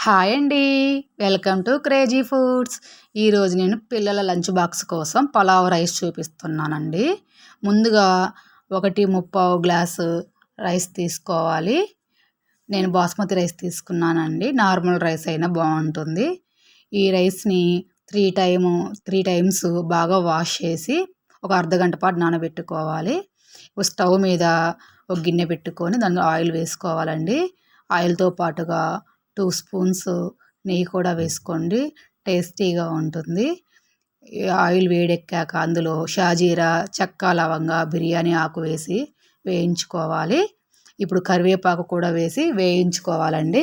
Hi అండి. Welcome to crazy foods. ఈరోజు నేను పిల్లల లంచ్ బాక్స్ కోసం పలావ్ రైస్ చూపిస్తున్నానండి. ముందుగా 1 గ్లాసు రైస్ తీసుకోవాలి. నేను బాస్మతి రైస్ తీసుకున్నానండి. నార్మల్ రైస్ అయినా బాగుంటుంది. ఈ రైస్ని త్రీ టైమ్స్ బాగా వాష్ చేసి ఒక అర్ధగంట పాటు నానబెట్టుకోవాలి. స్టవ్ మీద ఒక గిన్నె పెట్టుకొని దానిలో ఆయిల్ వేసుకోవాలండి. ఆయిల్తో పాటుగా 2 స్పూన్స్ నెయ్యి కూడా వేసుకోండి, టేస్టీగా ఉంటుంది. ఆయిల్ వేడెక్కాక అందులో షాజీరా, చెక్క, లవంగ, బిర్యానీ ఆకు వేసి వేయించుకోవాలి. ఇప్పుడు కరివేపాకు కూడా వేసి వేయించుకోవాలండి.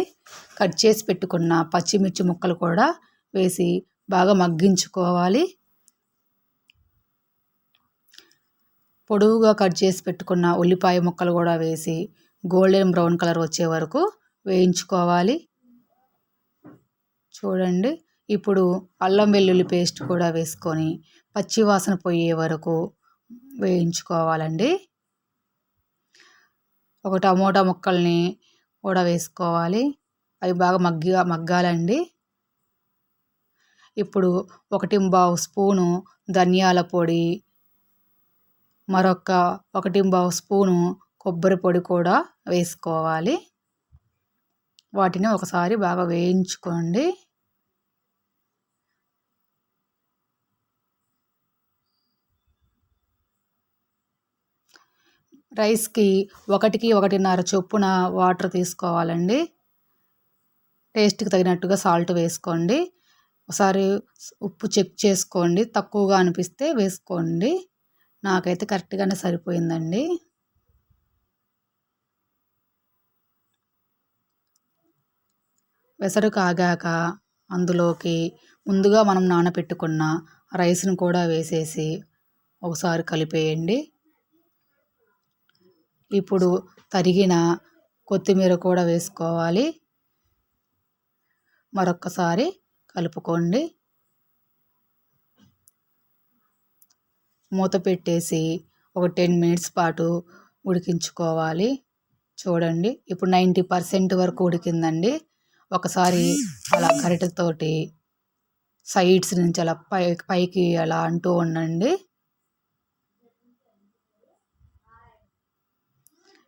కట్ చేసి పెట్టుకున్న పచ్చిమిర్చి ముక్కలు కూడా వేసి బాగా మగ్గించుకోవాలి. పొడవుగా కట్ చేసి పెట్టుకున్న ఉల్లిపాయ ముక్కలు కూడా వేసి గోల్డెన్ బ్రౌన్ కలర్ వచ్చే వరకు వేయించుకోవాలి. చూడండి, ఇప్పుడు అల్లం వెల్లుల్లి పేస్ట్ కూడా వేసుకొని పచ్చివాసన పోయే వరకు వేయించుకోవాలండి. ఒక టమోటా ముక్కల్ని కూడా వేసుకోవాలి. అవి బాగా మగ్గాలండి. ఇప్పుడు 1 స్పూను ధనియాల పొడి, మరొక 1 స్పూను కొబ్బరి పొడి కూడా వేసుకోవాలి. వాటిని ఒకసారి బాగా వేయించుకోండి. రైస్కి 1కి 1.5 చొప్పున వాటర్ తీసుకోవాలండి. టేస్ట్కి తగినట్టుగా సాల్ట్ వేసుకోండి. ఒకసారి ఉప్పు చెక్ చేసుకోండి, తక్కువగా అనిపిస్తే వేసుకోండి. నాకైతే కరెక్ట్గానే సరిపోయిందండి. వెసరు కాగాక అందులోకి ముందుగా మనం నానబెట్టుకున్న రైస్ను కూడా వేసేసి ఒకసారి కలిపేయండి. ఇప్పుడు తరిగిన కొత్తిమీర కూడా వేసుకోవాలి. మరొక్కసారి కలుపుకోండి. మూత పెట్టేసి ఒక 10 మినిట్స్ పాటు ఉడికించుకోవాలి. చూడండి, ఇప్పుడు 90% వరకు ఉడికిందండి. ఒకసారి అలా గరిటెతోటి సైడ్స్ నుంచి అలా పైకి అలా అంటూ ఉండండి.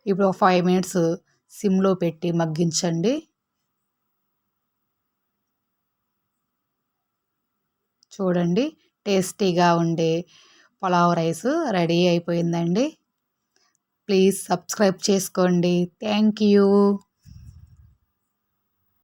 ఇప్పుడు ఒక 5 మినిట్స్ సిమ్లో పెట్టి మగ్గించండి. చూడండి, టేస్టీగా ఉండే పలావ్ రైస్ రెడీ అయిపోయిందండి. ప్లీజ్ సబ్స్క్రైబ్ చేసుకోండి. Thank you.